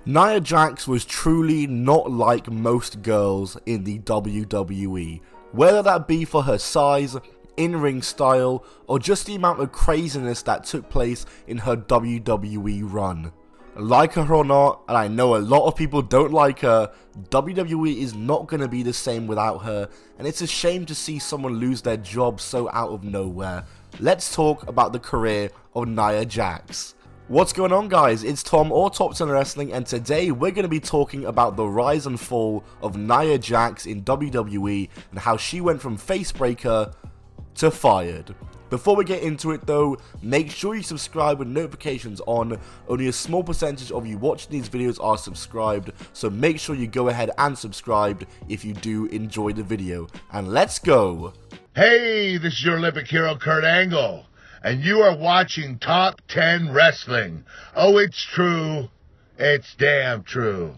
Nia Jax was truly not like most girls in the WWE, whether that be for her size, in-ring style, or just the amount of craziness that took place in her WWE run. Like her or not, and I know a lot of people don't like her, WWE is not going to be the same without her, and it's a shame to see someone lose their job so out of nowhere. Let's talk about the career of Nia Jax. What's going on, guys? It's Tom or Top 10 Wrestling, and today we're going to be talking about the rise and fall of Nia Jax in WWE and how she went from facebreaker to fired. Before we get into it though, make sure you subscribe with notifications on. Only a small percentage of you watching these videos are subscribed, so make sure you go ahead and subscribe if you do enjoy the video. And let's go! Hey, this is your Olympic hero Kurt Angle, and you are watching Top 10 Wrestling. Oh, it's true. It's damn true.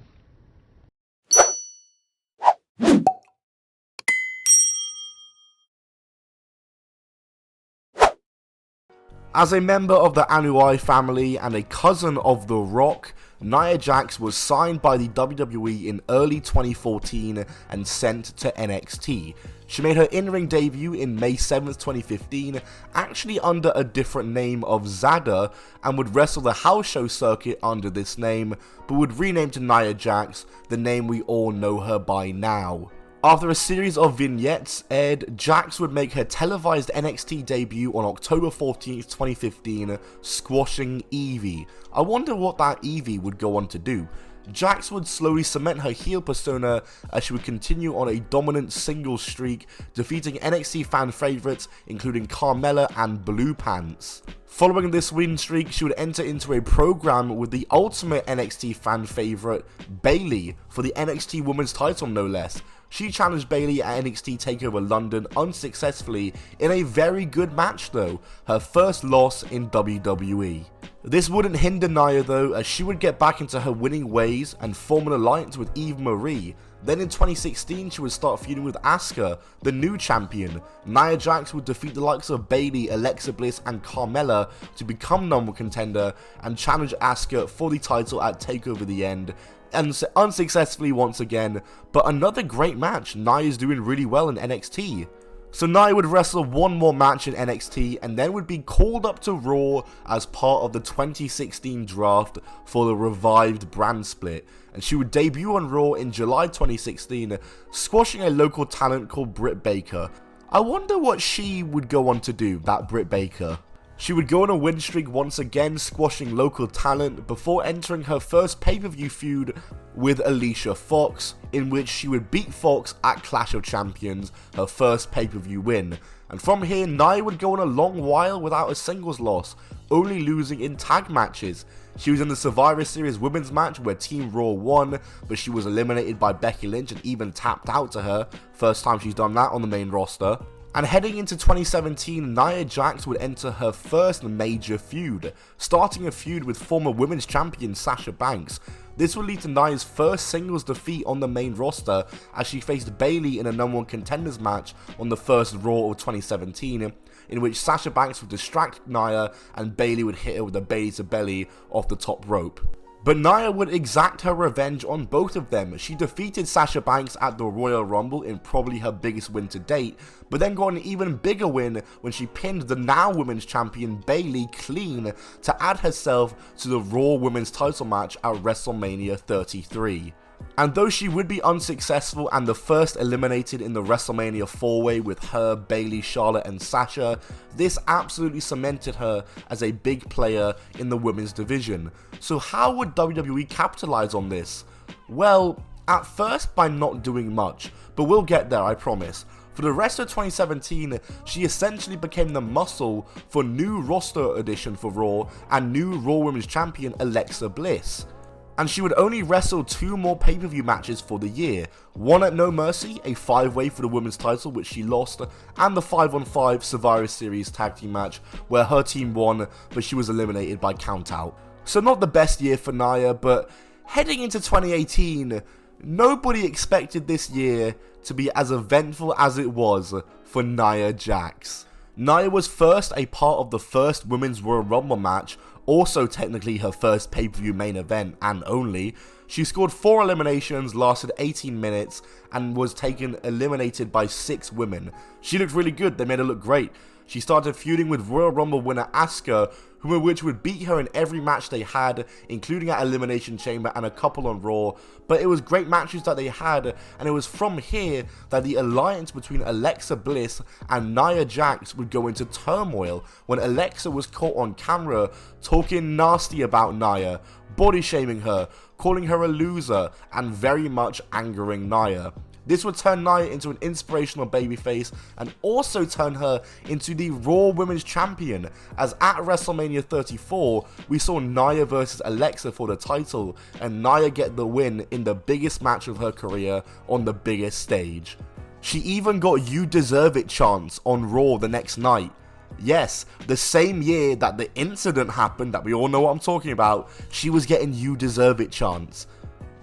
As a member of the Anoa'i family and a cousin of The Rock, Nia Jax was signed by the WWE in early 2014 and sent to NXT. She made her in-ring debut in May 7th, 2015, actually under a different name of Zada, and would wrestle the house show circuit under this name, but would rename to Nia Jax, the name we all know her by now. After a series of vignettes aired, Jax would make her televised NXT debut on October 14th, 2015, squashing Evie. I wonder what that Evie would go on to do. Jax would slowly cement her heel persona as she would continue on a dominant singles streak, defeating NXT fan favourites including Carmella and Blue Pants. Following this win streak, she would enter into a program with the ultimate NXT fan favourite, Bayley, for the NXT Women's title no less. She challenged Bayley at NXT TakeOver London unsuccessfully in a very good match though, her first loss in WWE. This wouldn't hinder Nia though, as she would get back into her winning ways and form an alliance with Eve Marie. Then in 2016 she would start feuding with Asuka, the new champion. Nia Jax would defeat the likes of Bayley, Alexa Bliss and Carmella to become number one contender and challenge Asuka for the title at TakeOver The End. And unsuccessfully once again, but another great match. Nia's doing really well in NXT. So Nia would wrestle one more match in NXT and then would be called up to Raw as part of the 2016 draft for the revived brand split, and she would debut on Raw in July 2016, squashing a local talent called Britt Baker. I wonder what she would go on to do, that Britt Baker. She would go on a win streak once again, squashing local talent before entering her first pay-per-view feud with Alicia Fox, in which she would beat Fox at Clash of Champions, her first pay-per-view win. And from here, Nia would go on a long while without a singles loss, only losing in tag matches. She was in the Survivor Series women's match where Team Raw won, but she was eliminated by Becky Lynch and even tapped out to her, first time she's done that on the main roster. And heading into 2017, Nia Jax would enter her first major feud, starting a feud with former women's champion Sasha Banks. This would lead to Nia's first singles defeat on the main roster as she faced Bayley in a number one contenders match on the first Raw of 2017, in which Sasha Banks would distract Nia and Bayley would hit her with a Bayley to belly off the top rope. But Nia would exact her revenge on both of them. She defeated Sasha Banks at the Royal Rumble in probably her biggest win to date, but then got an even bigger win when she pinned the now women's champion Bayley clean to add herself to the Raw Women's title match at WrestleMania 33. And though she would be unsuccessful and the first eliminated in the WrestleMania 4-way with her, Bayley, Charlotte and Sasha, this absolutely cemented her as a big player in the women's division. So how would WWE capitalize on this? Well, at first by not doing much, but we'll get there, I promise. For the rest of 2017, she essentially became the muscle for new roster addition for Raw and new Raw Women's Champion Alexa Bliss. And she would only wrestle 2 more pay-per-view matches for the year, one at No Mercy, a 5-way for the women's title which she lost, and the 5-on-5 Survivor Series tag team match where her team won but she was eliminated by countout. So not the best year for Nia, but heading into 2018, nobody expected this year to be as eventful as it was for Nia Jax. Nia was first a part of the first Women's Royal Rumble match, also technically her first pay-per-view main event and only. She scored 4 eliminations, lasted 18 minutes, and was eliminated by 6 women. She looked really good, they made her look great. She started feuding with Royal Rumble winner Asuka, which would beat her in every match they had, including at Elimination Chamber and a couple on Raw, but it was great matches that they had, and it was from here that the alliance between Alexa Bliss and Nia Jax would go into turmoil when Alexa was caught on camera talking nasty about Nia, body shaming her, calling her a loser, and very much angering Nia. This would turn Nia into an inspirational babyface and also turn her into the Raw Women's Champion, as at WrestleMania 34, we saw Nia versus Alexa for the title, and Nia get the win in the biggest match of her career on the biggest stage. She even got "You Deserve It" chants on Raw the next night. Yes, the same year that the incident happened, that we all know what I'm talking about, she was getting "You Deserve It" chants.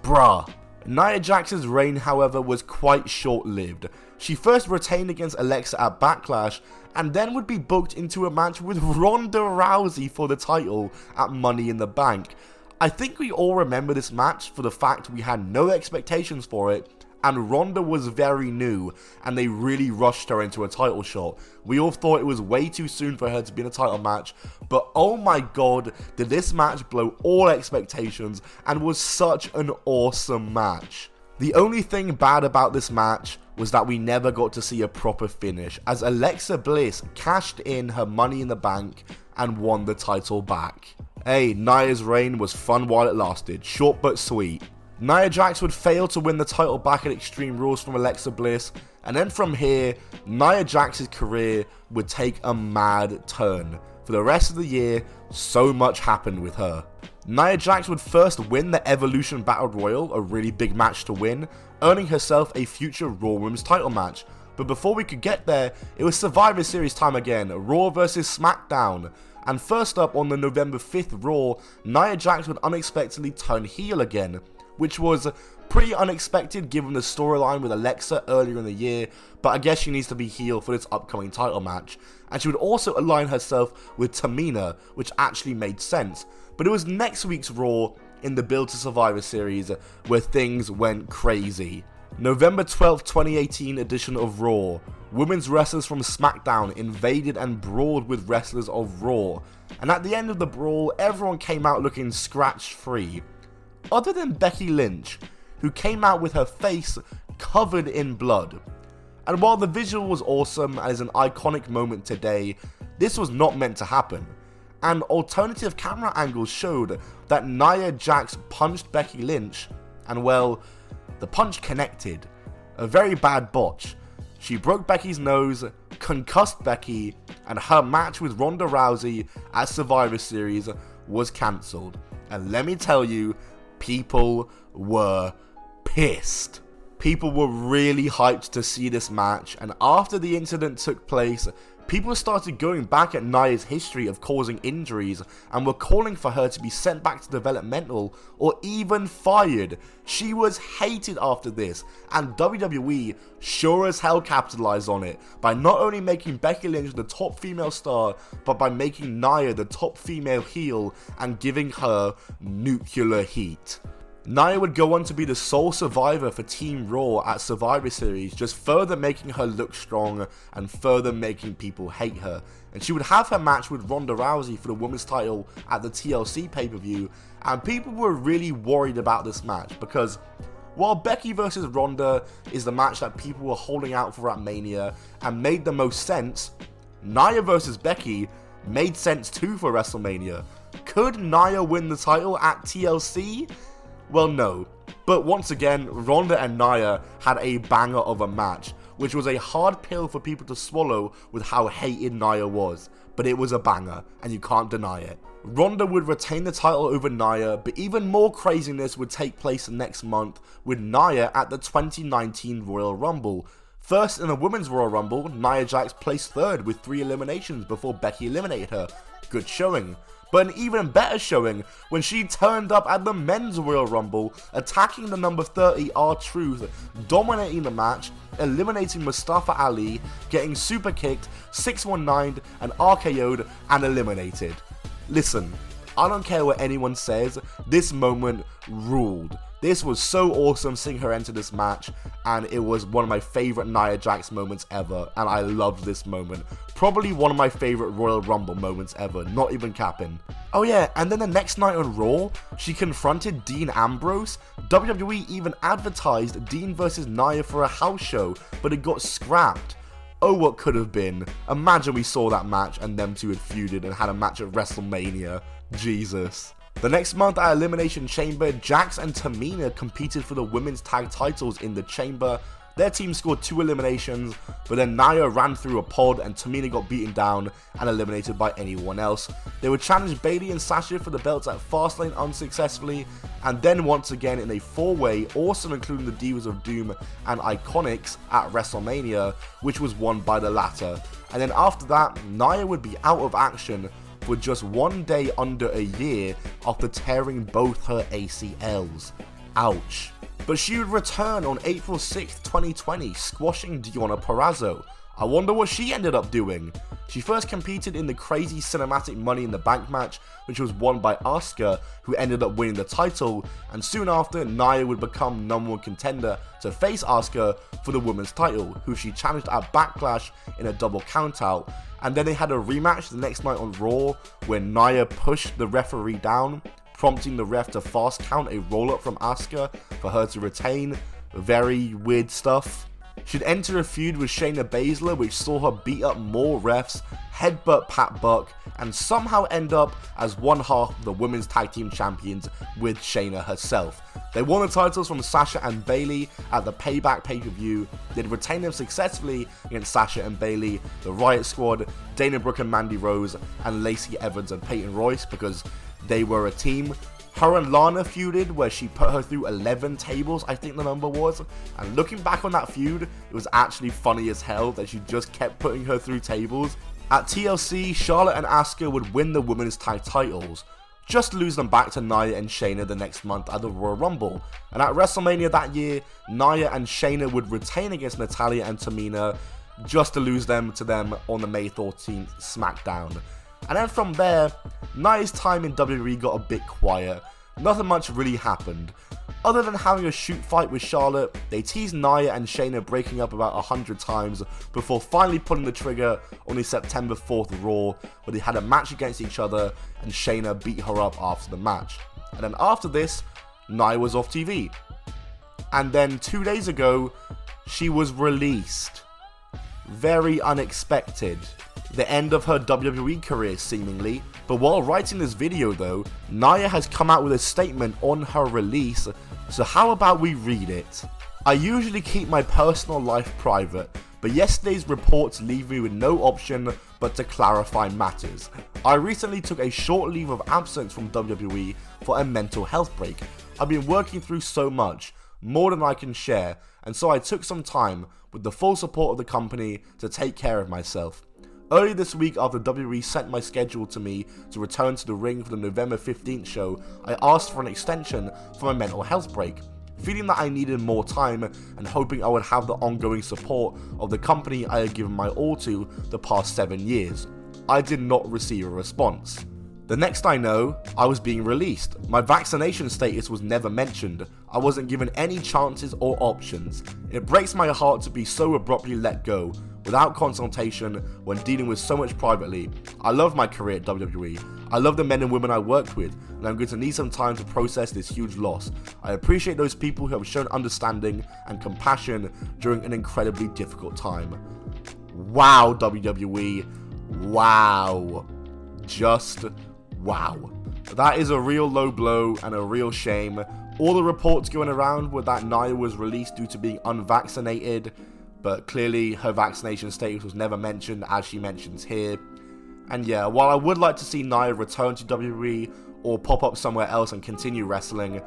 Bruh. Nia Jax's reign, however, was quite short-lived. She first retained against Alexa at Backlash, and then would be booked into a match with Ronda Rousey for the title at Money in the Bank. I think we all remember this match for the fact we had no expectations for it, and Ronda was very new, and they really rushed her into a title shot. We all thought it was way too soon for her to be in a title match, but oh my god, did this match blow all expectations and was such an awesome match. The only thing bad about this match was that we never got to see a proper finish, as Alexa Bliss cashed in her Money in the Bank and won the title back. Hey, Nia's reign was fun while it lasted, short but sweet. Nia Jax would fail to win the title back at Extreme Rules from Alexa Bliss, and then from here, Nia Jax's career would take a mad turn. For the rest of the year, so much happened with her. Nia Jax would first win the Evolution Battle Royal, a really big match to win, earning herself a future Raw Women's title match. But before we could get there, it was Survivor Series time again, Raw vs SmackDown. And first up on the November 5th Raw, Nia Jax would unexpectedly turn heel again, which was pretty unexpected given the storyline with Alexa earlier in the year, but I guess she needs to be heel for this upcoming title match. And she would also align herself with Tamina, which actually made sense. But it was next week's Raw, in the build to Survivor Series, where things went crazy. November 12th, 2018 edition of Raw. Women's wrestlers from SmackDown invaded and brawled with wrestlers of Raw. And at the end of the brawl, everyone came out looking scratch-free. Other than Becky Lynch, who came out with her face covered in blood. And while the visual was awesome and is an iconic moment today, this was not meant to happen. And alternative camera angles showed that Nia Jax punched Becky Lynch, and well, the punch connected. A very bad botch. She broke Becky's nose, concussed Becky, and her match with Ronda Rousey at Survivor Series was cancelled. And let me tell you, people were pissed. People were really hyped to see this match, and after the incident took place, people started going back at Nia's history of causing injuries and were calling for her to be sent back to developmental or even fired. She was hated after this, and WWE sure as hell capitalized on it by not only making Becky Lynch the top female star, but by making Nia the top female heel and giving her nuclear heat. Nia would go on to be the sole survivor for Team Raw at Survivor Series, just further making her look strong and further making people hate her. And she would have her match with Ronda Rousey for the women's title at the TLC pay-per-view, and people were really worried about this match because while Becky vs Ronda is the match that people were holding out for at Mania and made the most sense, Nia vs Becky made sense too for WrestleMania. Could Nia win the title at TLC? Well, no, but once again, Ronda and Nia had a banger of a match, which was a hard pill for people to swallow with how hated Nia was, but it was a banger, and you can't deny it. Ronda would retain the title over Nia, but even more craziness would take place next month with Nia at the 2019 Royal Rumble. First in the Women's Royal Rumble, Nia Jax placed third with 3 eliminations before Becky eliminated her. Good showing. But an even better showing when she turned up at the Men's Royal Rumble, attacking the number 30 R-Truth, dominating the match, eliminating Mustafa Ali, getting super kicked, 619'd and RKO'd and eliminated. Listen, I don't care what anyone says, this moment ruled. This was so awesome seeing her enter this match, and it was one of my favorite Nia Jax moments ever, and I loved this moment. Probably one of my favorite Royal Rumble moments ever, not even capping. Oh yeah, and then the next night on Raw, she confronted Dean Ambrose. WWE even advertised Dean vs Nia for a house show, but it got scrapped. Oh, what could have been. Imagine we saw that match and them two had feuded and had a match at WrestleMania. Jesus. The next month at Elimination Chamber, Jax and Tamina competed for the women's tag titles in the Chamber. Their team scored 2 eliminations, but then Nia ran through a pod and Tamina got beaten down and eliminated by anyone else. They would challenge Bayley and Sasha for the belts at Fastlane unsuccessfully, and then once again in a 4-way, also including the Divas of Doom and Iconics at WrestleMania, which was won by the latter. And then after that, Nia would be out of action for just 1 day under a year after tearing both her ACLs. Ouch. But she would return on April 6th, 2020, squashing Deonna Purrazzo. I wonder what she ended up doing. She first competed in the crazy cinematic Money in the Bank match, which was won by Asuka, who ended up winning the title, and soon after, Nia would become #1 contender to face Asuka for the women's title, who she challenged at Backlash in a double countout, and then they had a rematch the next night on Raw, where Nia pushed the referee down, prompting the ref to fast count a roll-up from Asuka for her to retain. Very weird stuff. She'd enter a feud with Shayna Baszler, which saw her beat up more refs, headbutt Pat Buck, and somehow end up as one half of the Women's Tag Team Champions with Shayna herself. They won the titles from Sasha and Bayley at the Payback pay-per-view. They'd retain them successfully against Sasha and Bayley, the Riot Squad, Dana Brooke and Mandy Rose, and Lacey Evans and Peyton Royce, because they were a team. Her and Lana feuded, where she put her through 11 tables, I think the number was, and looking back on that feud, it was actually funny as hell that she just kept putting her through tables. At TLC, Charlotte and Asuka would win the women's tag titles, just to lose them back to Nia and Shayna the next month at the Royal Rumble. And at WrestleMania that year, Nia and Shayna would retain against Natalya and Tamina, just to lose them to them on the May 14th SmackDown. And then from there, Nia's time in WWE got a bit quiet. Nothing much really happened. Other than having a shoot fight with Charlotte, they teased Nia and Shayna breaking up about 100 times before finally pulling the trigger on the September 4th Raw, where they had a match against each other and Shayna beat her up after the match. And then after this, Nia was off TV. And then 2 days ago, she was released. Very unexpected. The end of her WWE career seemingly, but while writing this video though, Nia has come out with a statement on her release, so how about we read it? I usually keep my personal life private, but yesterday's reports leave me with no option but to clarify matters. I recently took a short leave of absence from WWE for a mental health break. I've been working through so much, more than I can share, and so I took some time, with the full support of the company, to take care of myself. Early this week, after WWE sent my schedule to me to return to the ring for the November 15th show, I asked for an extension for my mental health break, feeling that I needed more time and hoping I would have the ongoing support of the company I had given my all to the past 7 years. I did not receive a response. The next I know, I was being released. My vaccination status was never mentioned. I wasn't given any chances or options. It breaks my heart to be so abruptly let go, without consultation, when dealing with so much privately. I love my career at WWE. I love the men and women I worked with, and I'm going to need some time to process this huge loss. I appreciate those people who have shown understanding and compassion during an incredibly difficult time. Wow, WWE. Wow. Just wow. That is a real low blow and a real shame. All the reports going around were that Nia was released due to being unvaccinated, but clearly her vaccination status was never mentioned, as she mentions here. And yeah, while I would like to see Nia return to WWE or pop up somewhere else and continue wrestling,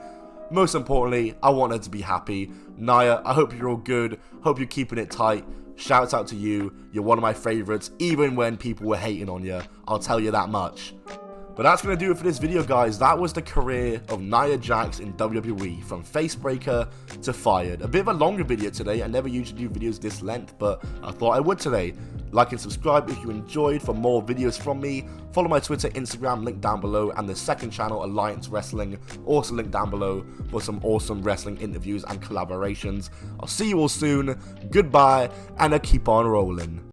most importantly, I want her to be happy. Nia, I hope you're all good, hope you're keeping it tight. Shouts out to you, you're one of my favourites, even when people were hating on you, I'll tell you that much. But that's going to do it for this video, guys. That was the career of Nia Jax in WWE, from Facebreaker to Fired. A bit of a longer video today. I never usually do videos this length, but I thought I would today. Like and subscribe if you enjoyed for more videos from me. Follow my Twitter, Instagram, link down below, and the second channel, Alliance Wrestling, also linked down below for some awesome wrestling interviews and collaborations. I'll see you all soon. Goodbye, and keep on rolling.